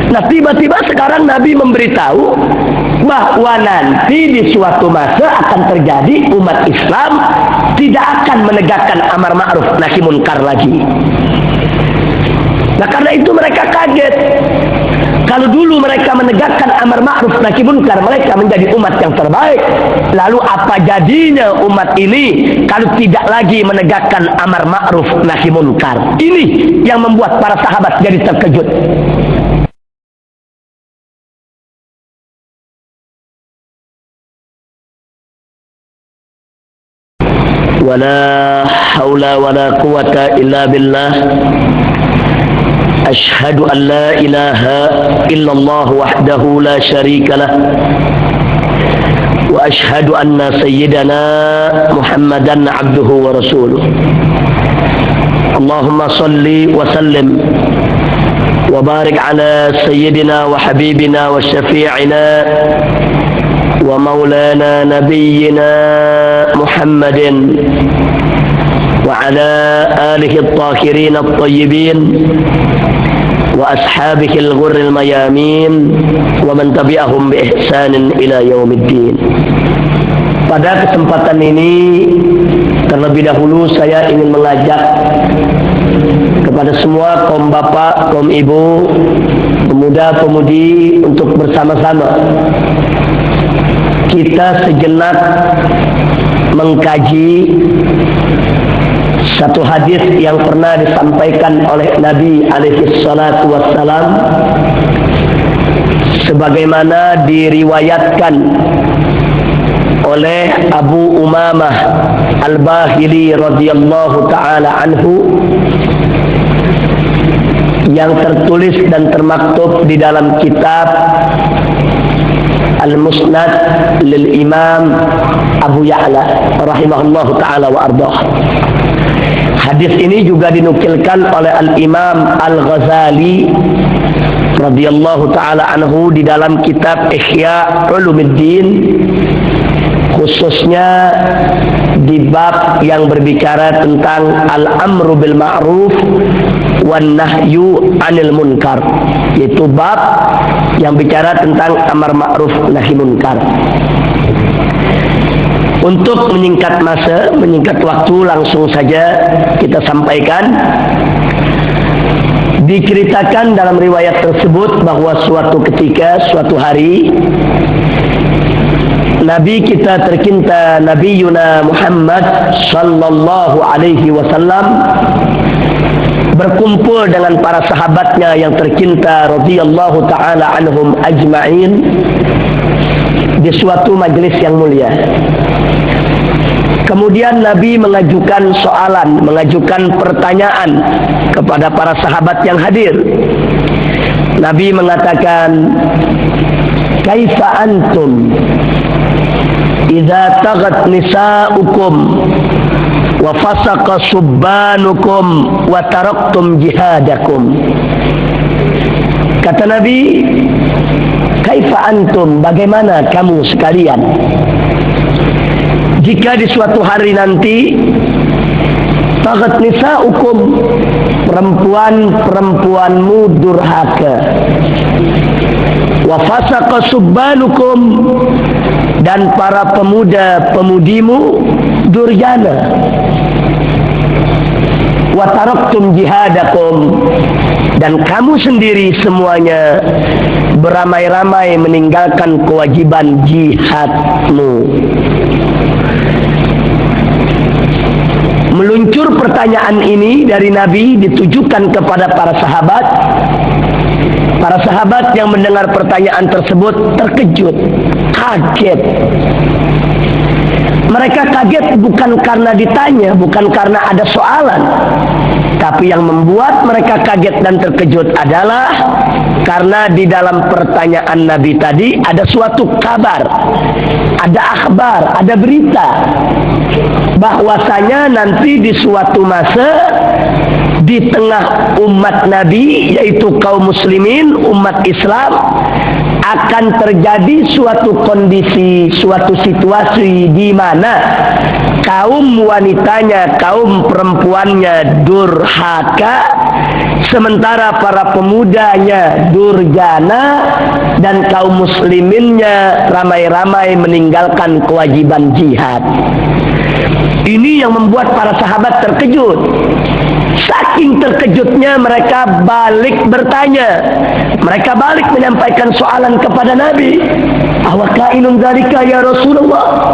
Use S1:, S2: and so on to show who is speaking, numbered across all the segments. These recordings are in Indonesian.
S1: Nah, tiba-tiba sekarang Nabi memberitahu bahwa nanti di suatu masa akan terjadi umat Islam tidak akan menegakkan amar ma'ruf nahi munkar lagi. Nah, karena itu mereka kaget. Kalau dulu mereka menegakkan amar ma'ruf nahi munkar, mereka menjadi umat yang terbaik. Lalu apa jadinya umat ini kalau tidak lagi menegakkan amar ma'ruf nahi munkar? Ini yang membuat para sahabat jadi terkejut. Wala haula wala quwata illa billah. Ashhadu an la ilaha illallah wahdahu la syarika lah. Wa ashhadu anna sayyidana Muhammadan abduhu wa rasuluh. Allahumma salli wa sallim wa barik ala sayyidina wa habibina wa syafi'ina wa maulana nabiyyina Muhammadin wa ala alihi at-tahirin at-tayyibin wa ashabihi al-ghurril mayamin wa man tabi'ahum bi ihsanin ila yaumiddin. Pada kesempatan ini terlebih dahulu saya ingin mengajak kepada semua kaum bapak, kaum ibu, pemuda-pemudi untuk bersama-sama kita sejenak mengkaji satu hadis yang pernah disampaikan oleh Nabi alaihi salatu wassalam, sebagaimana diriwayatkan oleh Abu Umamah Al-Bahili radhiyallahu taala anhu, yang tertulis dan termaktub di dalam kitab Al-Musnad lil Imam Abu Ya'la rahimahullahu ta'ala wa ardah. Hadis ini juga dinukilkan oleh Al-Imam Al-Ghazali radhiyallahu ta'ala anhu di dalam kitab Ihya Ulumuddin, khususnya di bab yang berbicara tentang al-amru bil ma'ruf wan nahyu 'anil munkar, yaitu bab yang bicara tentang amar ma'ruf nahi munkar. Untuk menyingkat masa, menyingkat waktu, langsung saja kita sampaikan. Diceritakan dalam riwayat tersebut bahwa suatu ketika, suatu hari, Nabi kita tercinta Nabi Yuna Muhammad sallallahu alaihi wasallam berkumpul dengan para sahabatnya yang tercinta radhiyallahu taala anhum ajma'in di suatu majelis yang mulia. Kemudian Nabi mengajukan soalan, mengajukan pertanyaan kepada para sahabat yang hadir. Nabi mengatakan, "Kaifa antum idza taghat nisa'ukum wa fasaqa subbanukum wa taraktum jihadakum?" Kata Nabi, "Kaifa antum, bagaimana kamu sekalian jika di suatu hari nanti taghat nisa'ukum, perempuan-perempuanmu durhaka, wa fasaqa subbanukum, dan para pemuda-pemudimu durjana, wa taraktum jihadakum, dan kamu sendiri semuanya beramai-ramai meninggalkan kewajiban jihadmu." Meluncur pertanyaan ini dari Nabi ditujukan kepada para sahabat. Para sahabat yang mendengar pertanyaan tersebut terkejut, kaget. Mereka kaget bukan karena ditanya, bukan karena ada soalan, tapi yang membuat mereka kaget dan terkejut adalah karena di dalam pertanyaan Nabi tadi ada suatu kabar, ada akhbar, ada berita bahwasanya nanti di suatu masa di tengah umat Nabi, yaitu kaum muslimin, umat Islam, akan terjadi suatu kondisi, suatu situasi di mana kaum wanitanya, kaum perempuannya durhaka, sementara para pemudanya durjana dan kaum musliminnya ramai-ramai meninggalkan kewajiban jihad. Ini yang membuat para sahabat terkejut. Saking terkejutnya mereka balik bertanya. Mereka balik menyampaikan soalan kepada Nabi. Awakainun dzalika ya Rasulullah?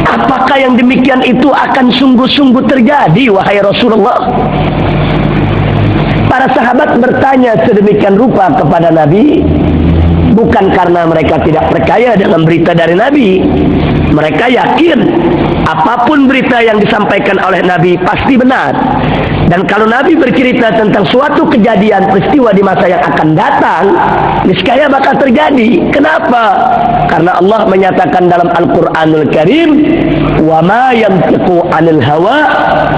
S1: Apakah yang demikian itu akan sungguh-sungguh terjadi wahai Rasulullah? Para sahabat bertanya sedemikian rupa kepada Nabi bukan karena mereka tidak percaya dengan berita dari Nabi. Mereka yakin apapun berita yang disampaikan oleh Nabi pasti benar. Dan kalau Nabi bercerita tentang suatu kejadian peristiwa di masa yang akan datang, niscaya bakal terjadi. Kenapa? Karena Allah menyatakan dalam Al-Qur'anul Karim, "Wa ma yantiqu 'anil hawa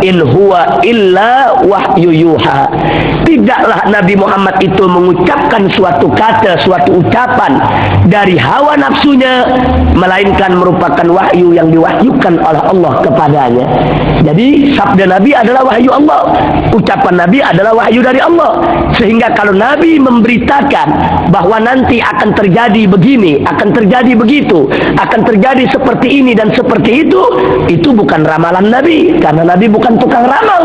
S1: in huwa illa wahyu yuha." Tidaklah Nabi Muhammad itu mengucapkan suatu kata, suatu ucapan dari hawa nafsunya, melainkan merupakan wahyu yang diwahyukan oleh Allah kepadanya. Jadi sabda Nabi adalah wahyu Allah, ucapan Nabi adalah wahyu dari Allah. Sehingga kalau Nabi memberitakan bahwa nanti akan terjadi begini, akan terjadi begitu, akan terjadi seperti ini dan seperti itu bukan ramalan Nabi, karena Nabi bukan tukang ramal.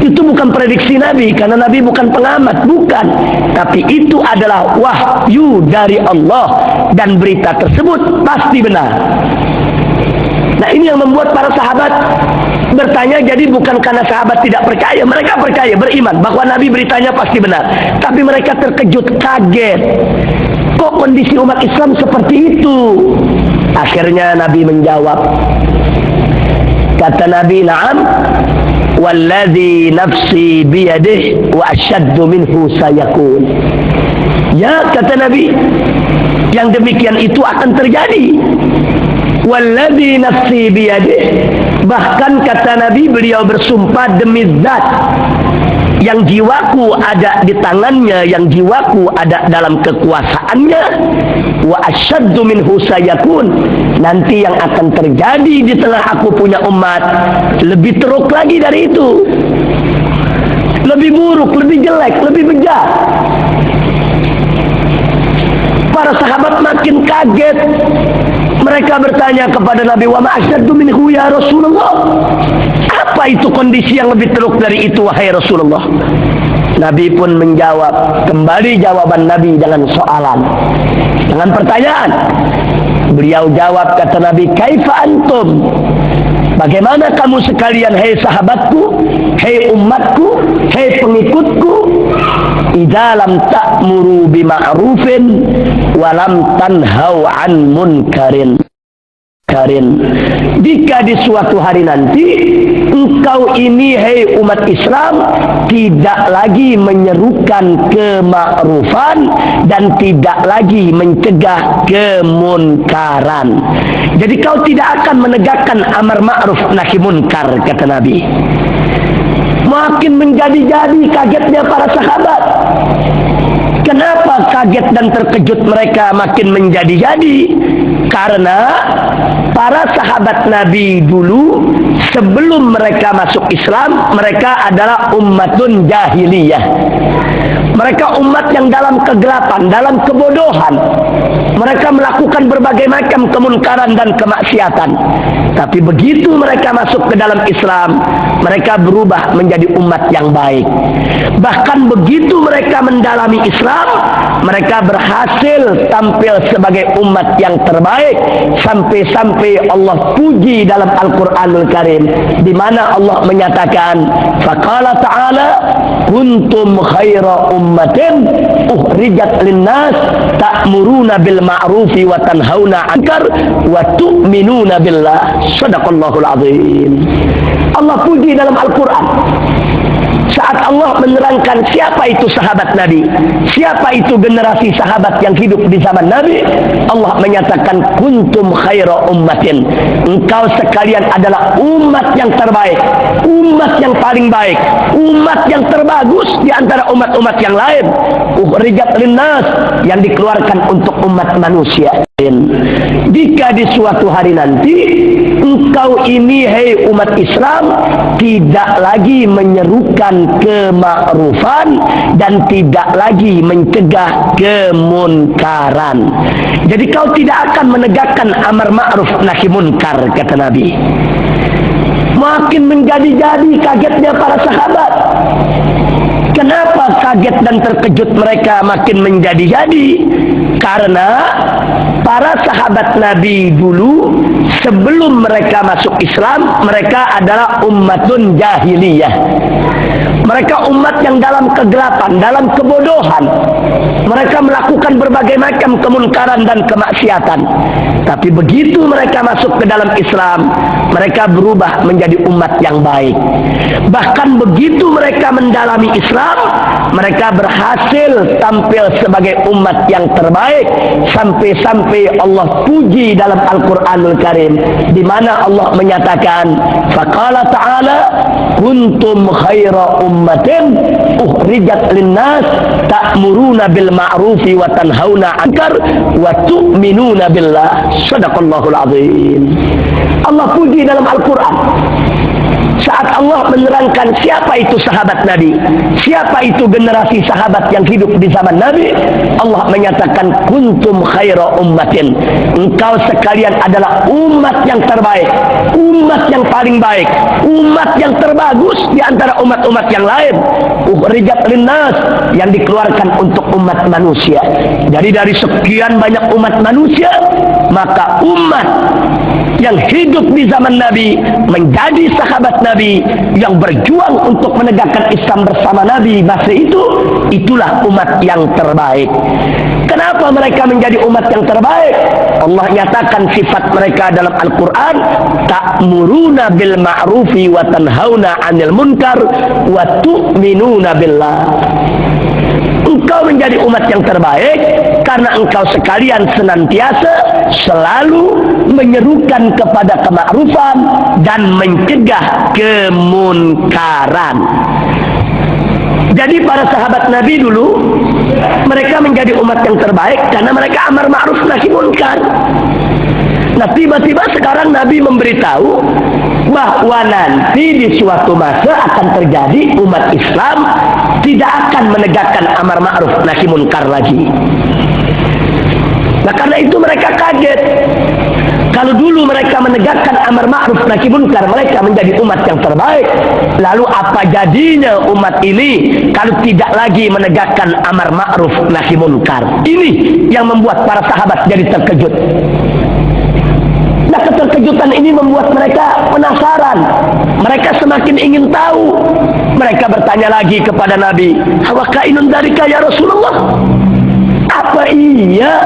S1: Itu bukan prediksi Nabi, karena Nabi bukan pengamat, bukan. Tapi itu adalah wahyu dari Allah, dan berita tersebut pasti benar. Nah, ini yang membuat para sahabat bertanya. Jadi bukan karena sahabat tidak percaya, mereka percaya, beriman bahwa Nabi beritanya pasti benar. Tapi mereka terkejut, kaget. Kok kondisi umat Islam seperti itu? Akhirnya Nabi menjawab. Kata Nabi, "Na'am, walladzi nafsi biyadihi wa asyaddu minhu sayakun." Ya, kata Nabi, yang demikian itu akan terjadi. Walladzi nafsi biyadihi, bahkan kata Nabi, beliau bersumpah demi zat yang jiwaku ada di tangannya, yang jiwaku ada dalam kekuasaannya, wa asyaddu minhu sayakun, nanti yang akan terjadi di tengah aku punya umat lebih teruk lagi dari itu, lebih buruk, lebih jelek, lebih bejat. Para sahabat makin kaget. Mereka bertanya kepada Nabi, "Wa ma asyaddu minhu ya Rasulullah?" Apa itu kondisi yang lebih teruk dari itu wahai Rasulullah? Nabi pun menjawab, kembali jawaban Nabi dengan soalan, dengan pertanyaan. Beliau jawab, kata Nabi, "Kaifa antum?" Bagaimana kamu sekalian, hei sahabatku, hei umatku, hei pengikutku, idza lam ta'muru bima'rufin wa lam tanhau 'an munkarin. Jika di suatu hari nanti engkau ini, hei umat Islam, tidak lagi menyerukan kemakrufan dan tidak lagi mencegah kemunkaran. Jadi kau tidak akan menegakkan amar ma'ruf nahi munkar, kata Nabi. Makin menjadi-jadi kagetnya para sahabat. Kenapa kaget dan terkejut mereka makin menjadi-jadi? Karena para sahabat Nabi dulu, sebelum mereka masuk Islam, mereka adalah ummatun jahiliyah. Mereka umat yang dalam kegelapan, dalam kebodohan. Mereka melakukan berbagai macam kemunkaran dan kemaksiatan. Tapi begitu mereka masuk ke dalam Islam, mereka berubah menjadi umat yang baik. Bahkan begitu mereka mendalami Islam, mereka berhasil tampil sebagai umat yang terbaik. Sampai-sampai Allah puji dalam Al-Quranul Karim, di mana Allah menyatakan, faqala ta'ala, kuntum khaira ummatin uhrijat linnas ta'muruna bil ma'rufi wa tanhauna 'anil munkar wa tu'minuna billah. Shadaqallahul azim. Allah puji dalam Al-Quran saat Allah menerangkan siapa itu sahabat Nabi, siapa itu generasi sahabat yang hidup di zaman Nabi. Allah menyatakan kuntum khaira ummatin, engkau sekalian adalah umat yang terbaik, umat yang paling baik, umat yang terbagus di antara umat-umat yang lain. Uhrijat linnas, yang dikeluarkan untuk umat manusia. Jika di suatu hari nanti engkau ini, hei umat Islam, tidak lagi menyerukan kemakrufan dan tidak lagi mencegah kemunkaran. Jadi kau tidak akan menegakkan amar ma'ruf nahi munkar, kata Nabi. Makin menjadi-jadi kagetnya para sahabat. Kenapa kaget dan terkejut mereka makin menjadi-jadi? Karena para sahabat Nabi dulu, sebelum mereka masuk Islam, mereka adalah ummatun jahiliyah. Mereka umat yang dalam kegelapan, dalam kebodohan. Mereka melakukan berbagai macam kemunkaran dan kemaksiatan. Tapi begitu mereka masuk ke dalam Islam, mereka berubah menjadi umat yang baik. Bahkan begitu mereka mendalami Islam, mereka berhasil tampil sebagai umat yang terbaik. Sampai-sampai Allah puji dalam Al-Quranul Karim, di mana Allah menyatakan, faqala ta'ala, kuntum khaira ummatin ukhrijat linnas ta'muruna bil ma'rufi wa tanhauna 'anil munkar wa tu'minuna billah. Shadaqallahul azim. Allah puji dalam Al-Quran saat Allah menerangkan siapa itu sahabat Nabi, siapa itu generasi sahabat yang hidup di zaman Nabi. Allah menyatakan kuntum khaira ummatin, engkau sekalian adalah umat yang terbaik, umat yang paling baik, umat yang terbagus di antara umat-umat yang lain. Ukhrijat linnas, yang dikeluarkan untuk umat manusia. Jadi dari sekian banyak umat manusia, maka umat yang hidup di zaman Nabi menjadi sahabat Nabi yang berjuang untuk menegakkan Islam bersama Nabi masa itu, itulah umat yang terbaik. Kenapa mereka menjadi umat yang terbaik? Allah nyatakan sifat mereka dalam Al-Quran, ta'muruna bil ma'rufi wa tanhauna 'anil munkar wa tu'minuna billah. Engkau menjadi umat yang terbaik karena engkau sekalian senantiasa selalu menyerukan kepada kemakrufan dan mencegah kemunkaran. Jadi para sahabat Nabi dulu, mereka menjadi umat yang terbaik karena mereka amar ma'ruf nahi munkar. Nah, tiba-tiba sekarang Nabi memberitahu bahwa nanti di suatu masa akan terjadi umat Islam tidak akan menegakkan amar ma'ruf nahi munkar lagi. Nah, karena itu mereka kaget. Kalau dulu mereka menegakkan amar ma'ruf nahi munkar, mereka menjadi umat yang terbaik. Lalu apa jadinya umat ini kalau tidak lagi menegakkan amar ma'ruf nahi munkar? Ini yang membuat para sahabat jadi terkejut. Nah, keterkejutan ini membuat mereka penasaran. Mereka semakin ingin tahu. Mereka bertanya lagi kepada Nabi, "Wa kainun dzalika ya Rasulullah?" Apa iya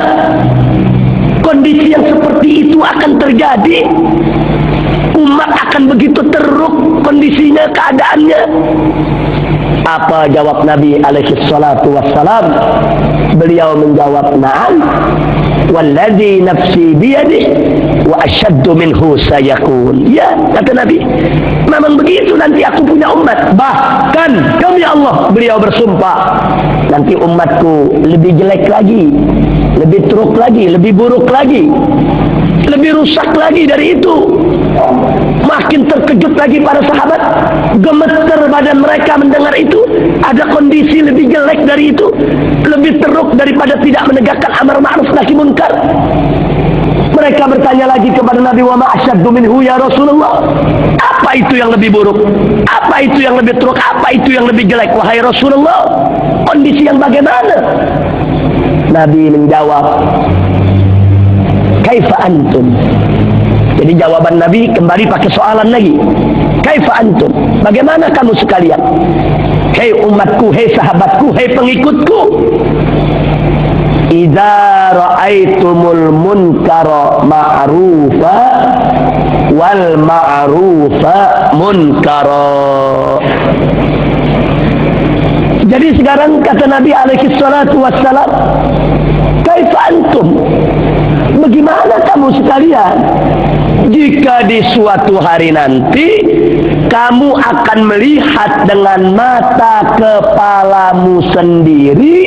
S1: kondisi yang seperti itu akan terjadi? Umat akan begitu teruk kondisinya, keadaannya? Apa jawab Nabi alaihi salatu wassalam? Beliau menjawab, "Na'am, walladzi nafsi biyadihi wa asyaddu minhu sayakun." Ya, kata Nabi, memang begitu nanti aku punya umat. Bahkan demi Allah, beliau bersumpah, nanti umatku lebih jelek lagi, lebih teruk lagi, lebih buruk lagi, lebih rusak lagi dari itu. Makin terkejut lagi para sahabat, gemeter badan mereka mendengar itu. Ada kondisi lebih jelek dari itu, lebih teruk daripada tidak menegakkan amar ma'ruf nahi munkar. Mereka bertanya lagi kepada Nabi, "Wa ma asyaddu minhu ya Rasulullah?" Apa itu yang lebih buruk? Apa itu yang lebih teruk? Apa itu yang lebih jelek, wahai Rasulullah? Kondisi yang bagaimana? Nabi menjawab, "Kaifa antum?" Jadi jawaban Nabi kembali pakai soalan lagi. Kaifa antum? Bagaimana kamu sekalian? Hei umatku, hei sahabatku, hei pengikutku. Idza ra'aitumul munkara ma'rufa wal ma'rufa munkara. Jadi sekarang kata Nabi alaihi salatu wassalam, kaifa antum? Bagaimana kamu sekalian? Jika di suatu hari nanti kamu akan melihat dengan mata kepalamu sendiri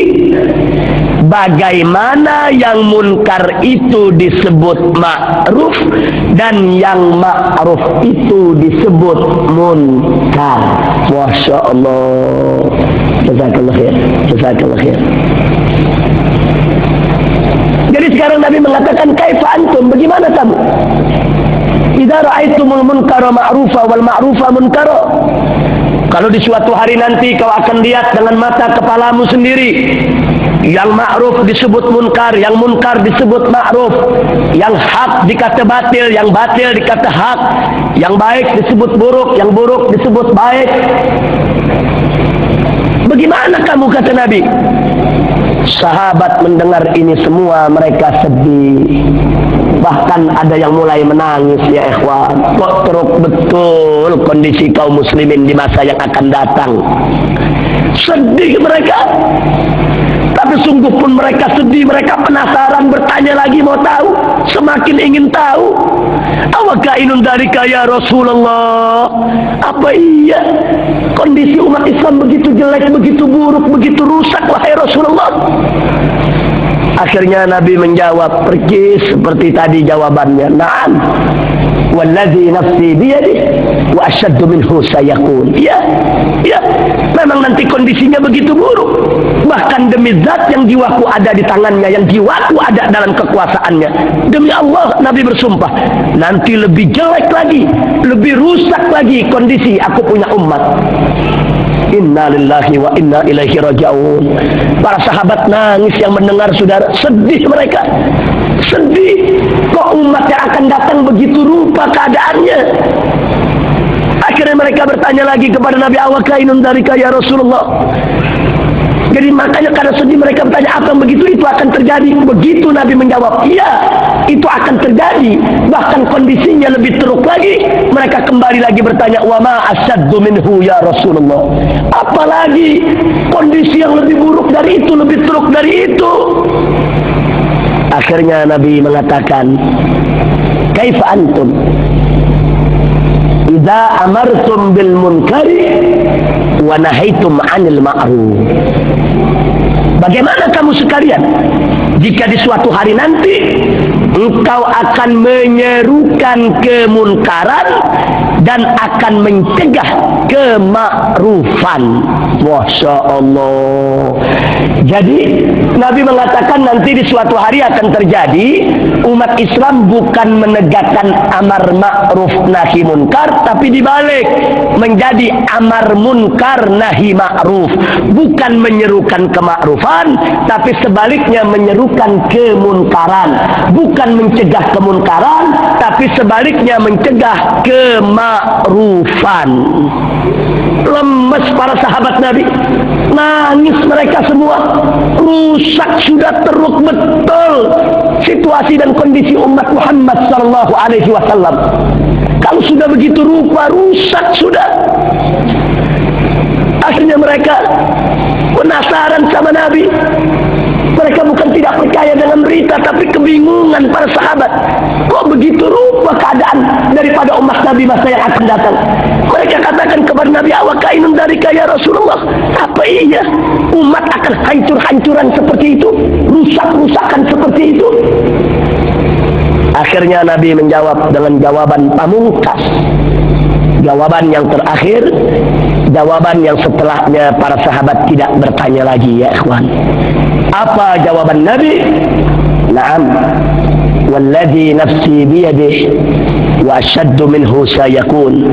S1: bagaimana yang munkar itu disebut ma'ruf dan yang ma'ruf itu disebut munkar. Masya Allah. Jazakallah khair. Jazakallah khair. Jadi sekarang Nabi mengatakan, kaifa antum, bagaimana kamu? Idza ra'aitumul munkara ma'rufa wal ma'rufa munkara. Kalau di suatu hari nanti kau akan lihat dengan mata kepalamu sendiri, yang ma'ruf disebut munkar, yang munkar disebut ma'ruf, yang hak dikata batil, yang batil dikata hak, yang baik disebut buruk, yang buruk disebut baik. Bagaimana kamu, kata Nabi? Sahabat mendengar ini semua mereka sedih. Bahkan ada yang mulai menangis, ya ikhwan. Kok teruk betul kondisi kaum muslimin di masa yang akan datang. Sedih mereka. Tapi sungguh pun mereka sedih, mereka penasaran, bertanya lagi, mau tahu, semakin ingin tahu. Awakainun dalika ya Rasulullah. Apa iya kondisi umat Islam begitu jelek, begitu buruk, begitu rusak, wahai Rasulullah? Akhirnya Nabi menjawab persis seperti tadi jawabannya. Na'am. Walladzi nafsi biyadihi wa asyaddu minhu sayakun. Ya, ya. Memang nanti kondisinya begitu buruk. Bahkan demi zat yang jiwaku ada di tangannya, yang jiwaku ada dalam kekuasaannya. Demi Allah, Nabi bersumpah, nanti lebih jelek lagi, lebih rusak lagi kondisi aku punya umat. Inna lillahi wa inna ilaihi raji'un. Para sahabat nangis yang mendengar, saudara. Sedih mereka. Sedih. Kok umat yang akan datang begitu rupa keadaannya? Akhirnya mereka bertanya lagi kepada Nabi, awakainun dalika ya Rasulullah. Jadi makanya karena sedih mereka bertanya, apa begitu itu akan terjadi? Begitu Nabi menjawab, iya, itu akan terjadi. Bahkan kondisinya lebih teruk lagi. Mereka kembali lagi bertanya, wa ma asyaddu minhu ya Rasulullah. Apalagi kondisi yang lebih buruk dari itu, lebih teruk dari itu. Akhirnya Nabi mengatakan, kaifa antum idza amartum bil munkari wa nahaitum 'anil ma'ruf. Bagaimana kamu sekalian jika di suatu hari nanti engkau akan menyerukan kemunkaran dan akan mencegah kemakrufan? Masya Allah. Jadi Nabi mengatakan nanti di suatu hari akan terjadi umat Islam bukan menegakkan amar ma'ruf nahi munkar, tapi dibalik menjadi amar munkar nahi ma'ruf. Bukan menyerukan kemakrufan, tapi sebaliknya menyerukan kemunkaran. Bukan mencegah kemunkaran, tapi sebaliknya mencegah kemakrufan. Lemes para sahabat Nabi, nangis mereka semua. Rusak, sudah teruk betul situasi dan kondisi umat Muhammad sallallahu alaihi wasallam. Kalau sudah begitu rupa, rusak sudah. Akhirnya mereka penasaran sama Nabi. Mereka bukan tidak percaya dengan berita, tapi kebingungan para sahabat. Kok begitu rupa keadaan daripada umat Nabi masa yang akan datang? Mereka katakan kepada Nabi, awakainun dalika ya Rasulullah. Apa iya umat akan hancur-hancuran seperti itu, rusak-rusakan seperti itu? Akhirnya Nabi menjawab dengan jawaban pamungkas, jawaban yang terakhir, jawaban yang setelahnya para sahabat tidak bertanya lagi, ya ikhwan. Apa jawaban Nabi? Naam, walladzi nafsi biyadihi wa asyaddu minhu sayakun.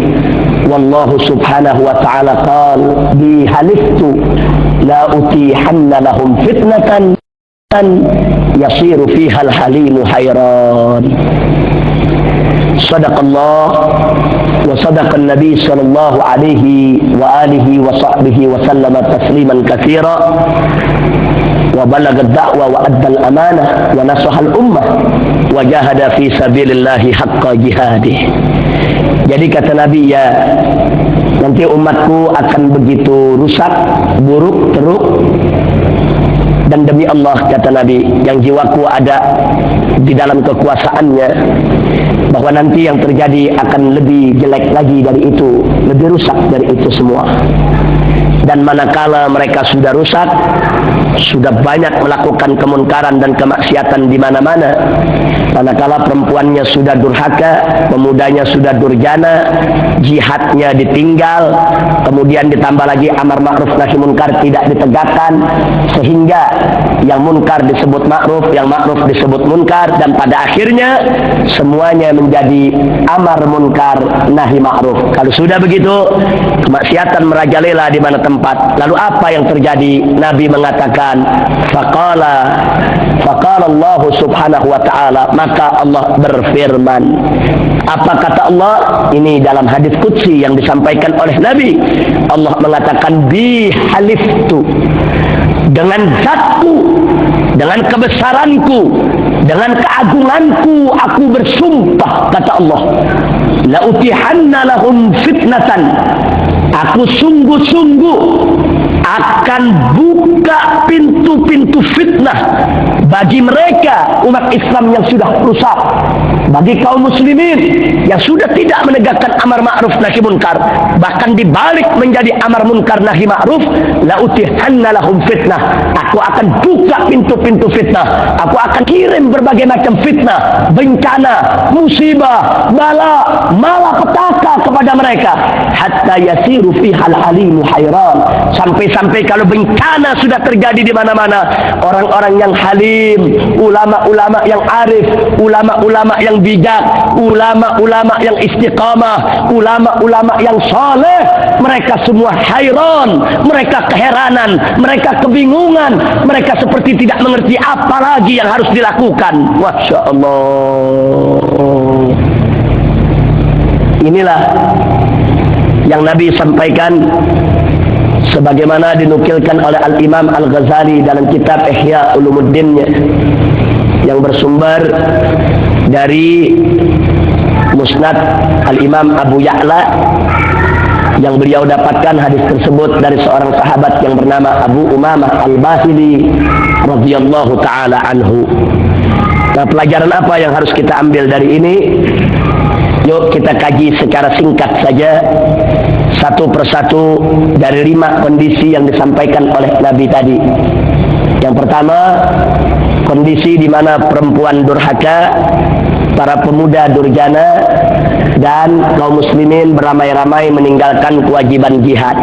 S1: Wallahu subhanahu wa ta'ala qala bi haliftu la utihanna lahum fitnatan yasiru fiha al-halimu hayran. Sadaqallah wa sadaqan nabi sallallahu alaihi wa alihi wa sahbihi wa sallama tasliman katsira. وبلغ الدعوة وأدى الأمانة ونصح الأمة وجاهد في سبيل الله حق جهاده. Jadi kata Nabi, ya nanti umatku akan begitu rusak, buruk, teruk. Dan demi Allah, kata Nabi, yang jiwaku ada di dalam kekuasaannya, bahwa nanti yang terjadi akan lebih jelek lagi dari itu, lebih rusak dari itu semua. Dan manakala mereka sudah rusak, sudah banyak melakukan kemunkaran dan kemaksiatan di mana-mana, manakala perempuannya sudah durhaka, pemudanya sudah durjana, jihadnya ditinggal, kemudian ditambah lagi amar ma'ruf nahi munkar tidak ditegakkan, sehingga yang munkar disebut ma'ruf, yang ma'ruf disebut munkar, dan pada akhirnya semuanya menjadi amar munkar nahi ma'ruf. Kalau sudah begitu, kemaksiatan merajalela di mana tempat. Lalu apa yang terjadi? Nabi mengatakan, faqala Allah subhanahu wa ta'ala, maka Allah berfirman. Apa kata Allah? Ini dalam hadis qudsi yang disampaikan oleh Nabi. Allah mengatakan, bi haliftu, dengan zatku, dengan kebesaranku, dengan keagunganku, aku bersumpah, kata Allah, la utihanna lahum fitnatan, aku sungguh-sungguh akan buka pintu-pintu fitnah bagi mereka umat Islam yang sudah rusak, bagi kaum muslimin yang sudah tidak menegakkan amar ma'ruf nahi munkar, bahkan dibalik menjadi amar munkar nahi ma'ruf, la utihanna lahum fitnah, aku akan buka pintu-pintu fitnah, aku akan kirim berbagai macam fitnah, bencana, musibah, bala, malapetaka kepada mereka, hatta yasiru fihal alimu hayran, sampai kalau bencana sudah terjadi di mana-mana, orang-orang yang halim, ulama-ulama yang arif, ulama-ulama yang bijak, ulama-ulama yang istiqamah, ulama-ulama yang saleh, mereka semua hayran, mereka keheranan, mereka kebingungan, mereka seperti tidak mengerti apa lagi yang harus dilakukan. Masya Allah. Inilah yang Nabi sampaikan sebagaimana dinukilkan oleh Al-Imam Al-Ghazali dalam kitab Ihya Ulumuddin-nya, yang bersumber dari Musnad Al-Imam Abu Ya'la, yang beliau dapatkan hadis tersebut dari seorang sahabat yang bernama Abu Umamah Al-Bahili radhiyallahu taala anhu. Nah, pelajaran apa yang harus kita ambil dari ini? Yuk kita kaji secara singkat saja satu persatu dari 5 kondisi yang disampaikan oleh Nabi tadi. Yang pertama, kondisi di mana perempuan durhaka, para pemuda durjana, dan kaum muslimin beramai-ramai meninggalkan kewajiban jihad.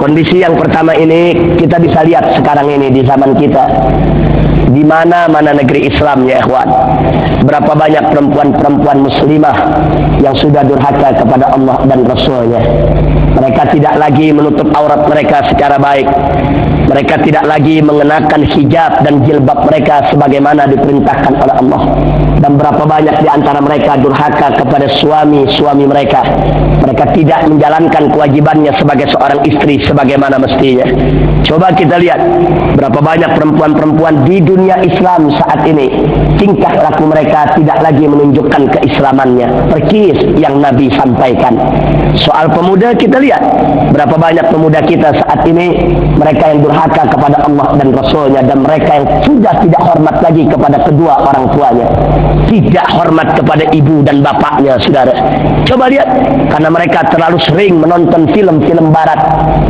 S1: Kondisi yang pertama ini kita bisa lihat sekarang ini di zaman kita. Di mana-mana negeri Islam, ya ikhwan, berapa banyak perempuan-perempuan muslimah yang sudah durhaka kepada Allah dan Rasulnya. Mereka tidak lagi menutup aurat mereka secara baik. Mereka tidak lagi mengenakan hijab dan jilbab mereka sebagaimana diperintahkan oleh Allah. Dan berapa banyak di antara mereka durhaka kepada suami-suami mereka. Mereka tidak menjalankan kewajibannya sebagai seorang istri sebagaimana mestinya. Coba kita lihat berapa banyak perempuan-perempuan di dunia Islam saat ini, tingkah laku mereka tidak lagi menunjukkan keislamannya persis yang Nabi sampaikan. Soal pemuda, kita lihat berapa banyak pemuda kita saat ini, mereka yang durhaka kepada Allah dan Rasulnya, dan mereka yang sudah tidak hormat lagi kepada kedua orang tuanya, tidak hormat kepada ibu dan bapaknya, saudara. Coba lihat, karena mereka terlalu sering menonton film-film barat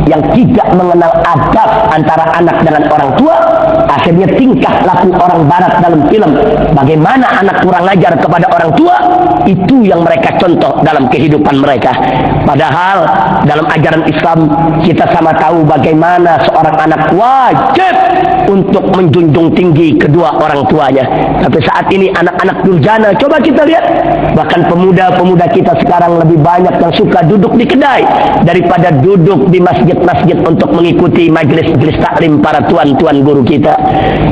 S1: yang tidak mengenal adab antara anak dengan orang tua, akhirnya tingkah laku orang barat dalam film, bagaimana anak kurang ajar kepada orang tua, itu yang mereka contoh dalam kehidupan mereka. Padahal dalam ajaran Islam kita sama tahu bagaimana seorang anak wajib untuk menjunjung tinggi kedua orang tuanya. Tapi saat ini anak-anak durjana, coba kita lihat, bahkan pemuda-pemuda kita sekarang lebih banyak yang suka duduk di kedai daripada duduk di masjid-masjid untuk mengikuti majelis-majelis taklim para tuan-tuan guru kita.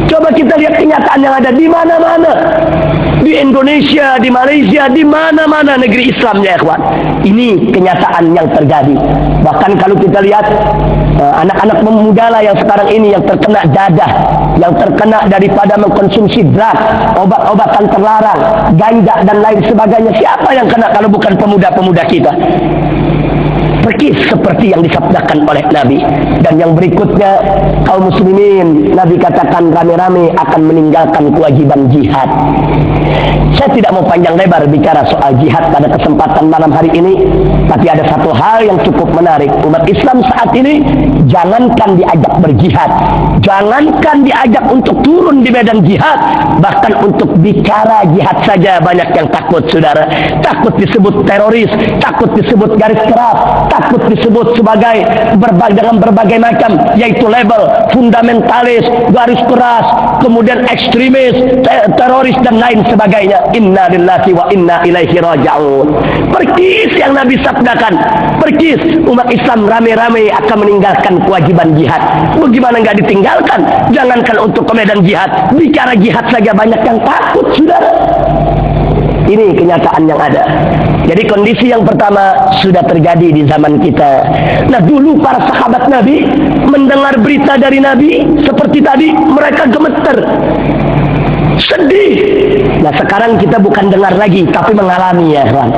S1: Coba kita lihat kenyataan yang ada di mana-mana, di Indonesia, di Malaysia, di mana-mana negeri Islam, ya ikhwan. Ini kenyataan yang terjadi. Bahkan kalau kita lihat anak-anak pemuda lah yang sekarang ini yang terkena dadah, yang terkena daripada mengkonsumsi drug, obat-obatan terlarang, ganja dan lain sebagainya. Siapa yang kena kalau bukan pemuda-pemuda kita? pergi seperti yang disabdakan oleh Nabi. Dan yang berikutnya, kaum muslimin, Nabi katakan rame-rame akan meninggalkan kewajiban jihad. Saya tidak mau panjang lebar bicara soal jihad pada kesempatan malam hari ini, tapi ada satu hal yang cukup menarik. Umat Islam saat ini jangankan diajak berjihad, jangankan diajak untuk turun di medan jihad, bahkan untuk bicara jihad saja banyak yang takut, saudara. Takut disebut teroris, takut disebut garis keras, takut disebut sebagai dengan berbagai macam, yaitu label fundamentalis, garis keras, kemudian ekstremis, teroris dan lain sebagainya. Inna lillahi wa inna ilaihi raji'un. Perkis yang Nabi sabdakan, perkis umat Islam rame-rame akan meninggalkan kewajiban jihad. Bagaimana nggak ditinggalkan? Jangankan untuk ke medan jihad, bicara jihad saja banyak yang takut, saudara. Ini kenyataan yang ada. Jadi kondisi yang pertama sudah terjadi di zaman kita. Nah, dulu para sahabat Nabi mendengar berita dari Nabi seperti tadi, mereka gemeter, sedih. Nah, sekarang kita bukan dengar lagi, tapi mengalami, ya kawan.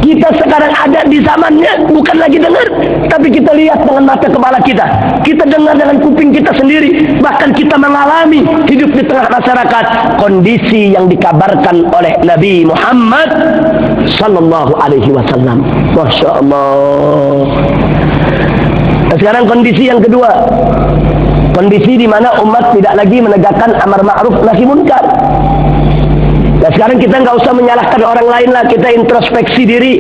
S1: Kita sekarang ada di zamannya, bukan lagi dengar, tapi kita lihat dengan mata kepala kita. Kita dengar dengan kuping kita sendiri, bahkan kita mengalami hidup di tengah masyarakat kondisi yang dikabarkan oleh Nabi Muhammad sallallahu alaihi wasallam. Masya Allah. Nah, sekarang kondisi yang kedua, kondisi di mana umat tidak lagi menegakkan amar ma'ruf nahi munkar. Nah, sekarang kita nggak usah menyalahkan orang lain lah, kita introspeksi diri.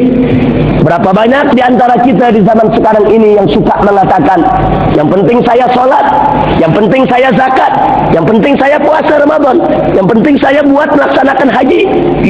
S1: Berapa banyak di antara kita di zaman sekarang ini yang suka mengatakan, yang penting saya sholat, yang penting saya zakat, yang penting saya puasa Ramadan, yang penting saya buat melaksanakan haji.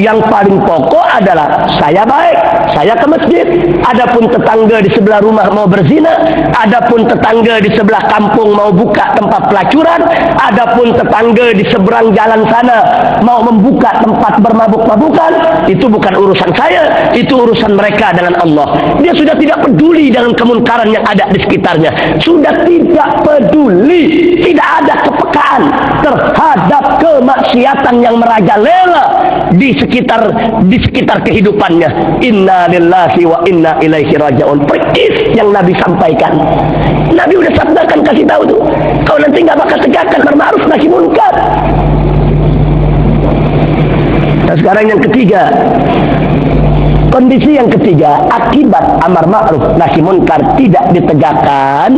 S1: Yang paling pokok adalah saya baik, saya ke masjid. Adapun tetangga di sebelah rumah mau berzina, adapun tetangga di sebelah kampung mau buka tempat pelacuran, adapun tetangga di seberang jalan sana mau membuka tempat bermabuk-mabukan, itu bukan urusan saya, itu urusan mereka dengan Allah. Dia sudah tidak peduli dengan kemunkaran yang ada di sekitarnya, sudah tidak peduli, tidak ada kepekaan terhadap kemaksiatan yang merajalela di sekitar kehidupannya. Inna lillahi wa inna ilaihi raji'un. Persis yang Nabi sampaikan. Nabi udah sabdakan, kasih tahu tuh, kau nanti nggak bakal tegakkan amar ma'ruf nahi munkar. Nah, sekarang yang ketiga, kondisi yang ketiga, akibat amar ma'ruf nahi munkar tidak ditegakkan,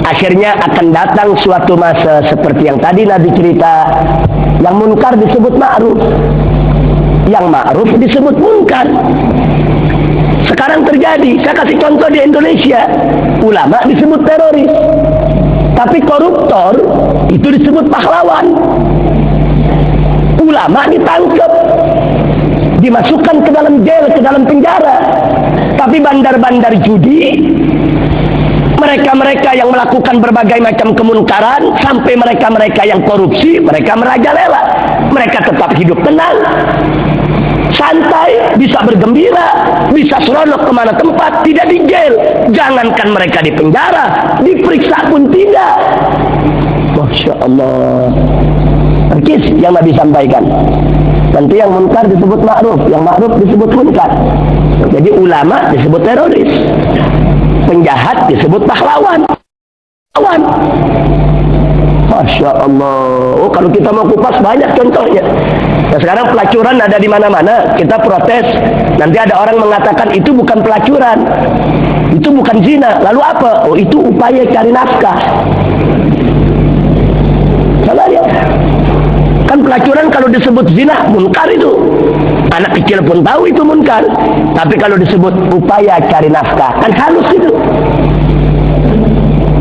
S1: akhirnya akan datang suatu masa seperti yang tadi Nabi cerita, yang munkar disebut ma'ruf, yang ma'ruf disebut munkar. Sekarang terjadi, saya kasih contoh di Indonesia, ulama disebut teroris, tapi koruptor itu disebut pahlawan. Ulama ditangkap, dimasukkan ke dalam jail, ke dalam penjara. Tapi bandar-bandar judi, mereka-mereka yang melakukan berbagai macam kemunkaran, sampai mereka-mereka yang korupsi, mereka merajalela. Mereka tetap hidup tenang, santai, bisa bergembira, bisa seronok kemana tempat, tidak di jail. Jangankan mereka di penjara, diperiksa pun tidak. Masya Allah. Perkis yang Nabi sampaikan. Nanti yang munkar disebut ma'ruf, yang ma'ruf disebut munkar. Jadi ulama disebut teroris, penjahat disebut pahlawan. Masya Allah. Oh, kalau kita mau kupas banyak contohnya. Nah, sekarang pelacuran ada di mana-mana. Kita protes. Nanti ada orang mengatakan itu bukan pelacuran, itu bukan zina. Lalu apa? Oh, itu upaya cari nafkah. Salah ya. Kan pelacuran kalau disebut zina munkar itu. Anak kecil pun tahu itu munkar. Tapi kalau disebut upaya cari nafkah, kan halus itu.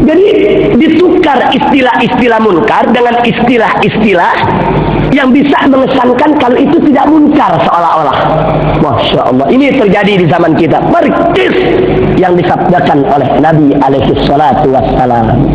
S1: Jadi ditukar istilah-istilah munkar dengan istilah-istilah yang bisa mengesankan kalau itu tidak munkar seolah-olah. Masya Allah. Ini terjadi di zaman kita. Persis yang disabdakan oleh Nabi alaihi salatu wassalam.